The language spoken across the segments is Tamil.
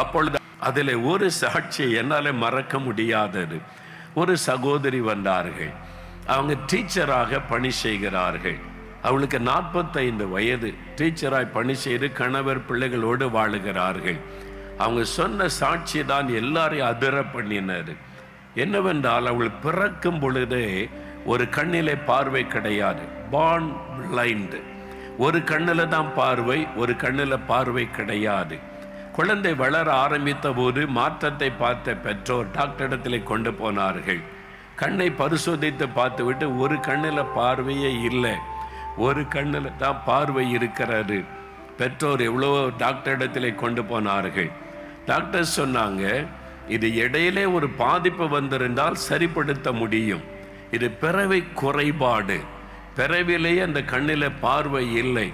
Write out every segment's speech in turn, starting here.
அப்பொழுது அதில் ஒரு சாட்சி என்னால் மறக்க முடியாதது. ஒரு சகோதரி வந்தார்கள். அவங்க டீச்சராக பணி செய்கிறார்கள். அவளுக்கு 45 வயது. டீச்சராய் பணி செய்து கணவர் பிள்ளைகளோடு வாழுகிறார்கள். அவங்க சொன்ன சாட்சி தான் எல்லாரையும் அதிர பண்ணினது. என்னவென்றால், அவள் பிறக்கும் பொழுதே ஒரு கண்ணிலே பார்வை கிடையாது. Born blind. ஒரு கண்ணில் தான் பார்வை, ஒரு கண்ணில் பார்வை கிடையாது. குழந்தை வளர ஆரம்பித்த போது மாற்றத்தை பார்த்த பெற்றோர் டாக்டரிடத்தில் கொண்டு போனார்கள். கண்ணை பரிசோதித்து பார்த்துவிட்டு ஒரு கண்ணில் பார்வையே இல்லை, ஒரு கண்ணில் தான் பார்வை இருக்கிறது. பெற்றோர் எவ்வளோ டாக்டரிடத்தில் கொண்டு போனார்கள். டாக்டர் சொன்னாங்க, இது இடையிலே ஒரு பாதிப்பு வந்திருந்தால் சரிப்படுத்த முடியும். இது பிறவி குறைபாடு. பிறவிலேயே அந்த கண்ணில் பார்வை இல்லை,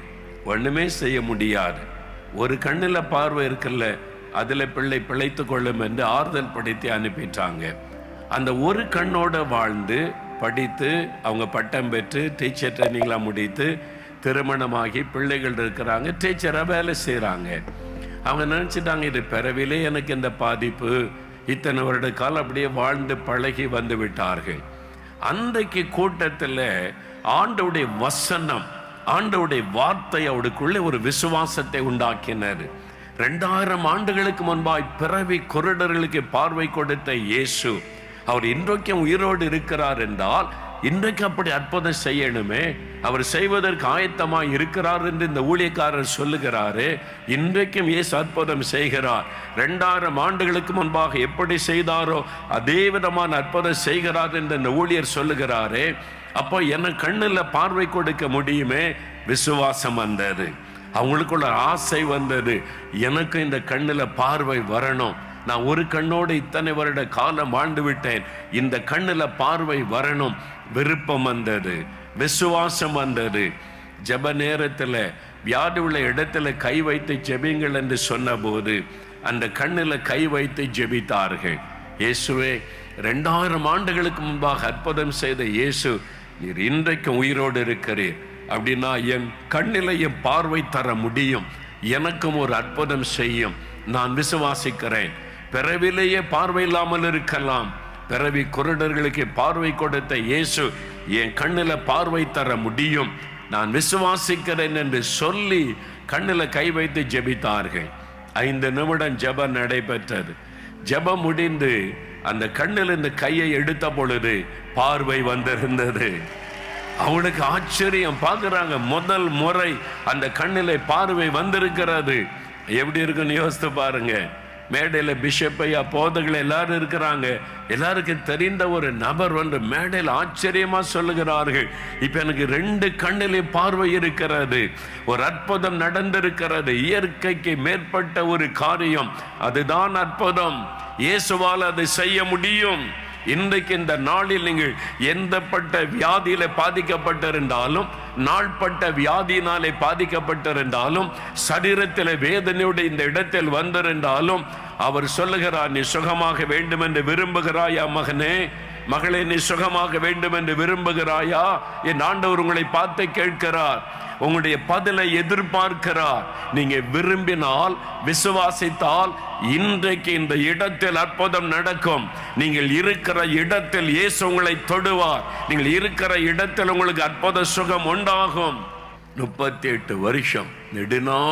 ஒன்றுமே செய்ய முடியாது. ஒரு கண்ணில் பார்வை இருக்குல்ல, அதில் பிள்ளை பிழைத்து கொள்ளும் என்று ஆறுதல் படுத்தி அனுப்பிட்டாங்க. அந்த ஒரு கண்ணோட வாழ்ந்து படித்து அவங்க பட்டம் பெற்று டீச்சர் ட்ரைனிங்லாம் முடித்து திருமணமாகி பிள்ளைகள் இருக்கிறாங்க, டீச்சராக வேலை செய்கிறாங்க. அவங்க நினச்சிட்டாங்க, இது பிறவிலே எனக்கு இந்த பாதிப்பு, இத்தனை வருட காலம் அப்படியே வாழ்ந்து பழகி வந்து விட்டார்கள். அன்றைக்கு கூட்டத்தில் ஆண்டவருடைய வசனம், ஆண்டவருடைய வார்த்தை அவருக்குள்ளே ஒரு விசுவாசத்தை உண்டாக்கினார். 2000 ஆண்டுகளுக்கு முன்பாய் பிறவி குருடர்களுக்கு பார்வை கொடுத்த இயேசு அவர் இன்றைக்கும் உயிரோடு இருக்கிறார் என்றால், இன்றைக்கு அப்படி அற்புதம் செய்யணுமே, அவர் செய்வதற்கு ஆயத்தமாக இருக்கிறார் என்று இந்த ஊழியக்காரர் சொல்லுகிறாரு. இன்றைக்கும் இயேசு அற்புதம் செய்கிறார். 2000 ஆண்டுகளுக்கு முன்பாக எப்படி செய்தாரோ அதே விதமான அற்புதம் செய்கிறார் என்று இந்த ஊழியர் சொல்லுகிறாரு. அப்போ எனக்கு கண்ணில் பார்வை கொடுக்க முடியுமே. விசுவாசம் வந்தது, அவங்களுக்குள்ள ஆசை வந்தது. எனக்கு இந்த கண்ணில் பார்வை வரணும், நான் ஒரு கண்ணோடு இத்தனை வருட காலம் வாழ்ந்து விட்டேன், இந்த கண்ணில் பார்வை வரணும். விருப்பம் வந்தது, விசுவாசம் வந்தது. ஜெப நேரத்தில் வியாதி உள்ள இடத்துல கை வைத்து ஜெபிங்கள் என்று சொன்னபோது அந்த கண்ணில் கை வைத்து ஜெபித்தார்கள். இயேசுவே, 2000 ஆண்டுகளுக்கு முன்பாக அற்புதம் செய்த இயேசு, நீர் இன்றைக்கும் உயிரோடு இருக்கிறீர் அப்படின்னா என் கண்ணில் என் பார்வை தர முடியும், எனக்கும் ஒரு அற்புதம் செய்யும், நான் விசுவாசிக்கிறேன். பிறவிலேயே பார்வை இல்லாமல் இருக்கலாம், பிறவி குருடர்களுக்கு பார்வை கொடுத்த இயேசு என் கண்ணில் பார்வை தர முடியும், நான் விசுவாசிக்கிறேன் என்று சொல்லி கண்ணில் கை வைத்து ஜெபித்தார்கள். 5 நிமிடம் ஜெபம் நடைபெற்றது. ஜெபம் முடிந்து அந்த கண்ணில் இந்த கையை எடுத்த பொழுது பார்வை வந்திருந்தது. அவனுக்கு ஆச்சரியம். பார்க்குறாங்க, முதல் முறை அந்த கண்ணில் பார்வை வந்திருக்கிறது. எப்படி இருக்குன்னு யோசித்து பாருங்க. மேடையில் பிஷப்பையா போதகள் எல்லாரும் இருக்கிறாங்க. எல்லாருக்கும் தெரிந்த ஒரு நபர் வந்து மேடையில் ஆச்சரியமாக சொல்லுகிறார்கள், இப்போ எனக்கு 2 கண்ணிலே பார்வை இருக்கிறது, ஒரு அற்புதம் நடந்திருக்கிறது. இயற்கைக்கு மேற்பட்ட ஒரு காரியம், அதுதான் அற்புதம். இயேசுவால் அதை செய்ய முடியும். இன்றைக்கு இந்த நாளில் நீங்கள் எந்தப்பட்ட வியாதியில பாதிக்கப்பட்டிருந்தாலும், நாள்பட்ட வியாதியினாலே பாதிக்கப்பட்டிருந்தாலும், சரீரத்தில் வேதனையோடு இந்த இடத்தில் வந்திருந்தாலும், அவர் சொல்லுகிறார், நீ சுகமாக வேண்டும் என்று விரும்புகிறாயா மகனே, மகளே, நீ சுகமாக வேண்டும் என்று விரும்புகிறாயா? என் ஆண்டவர் உங்களை பார்த்து கேட்கிறார், உங்களுடைய பதிலை எதிர்பார்க்கிறார். நீங்க விரும்பினால், விசுவாசித்தால் இன்றைக்கு இந்த இடத்தில் அற்புதம் நடக்கும். நீங்கள் இருக்கிற இடத்தில் இயேசு உங்களை தொடுவார். நீங்கள் இருக்கிற இடத்தில் உங்களுக்கு அற்புத சுகம் உண்டாகும். 38 வருஷம் நெடுநாள்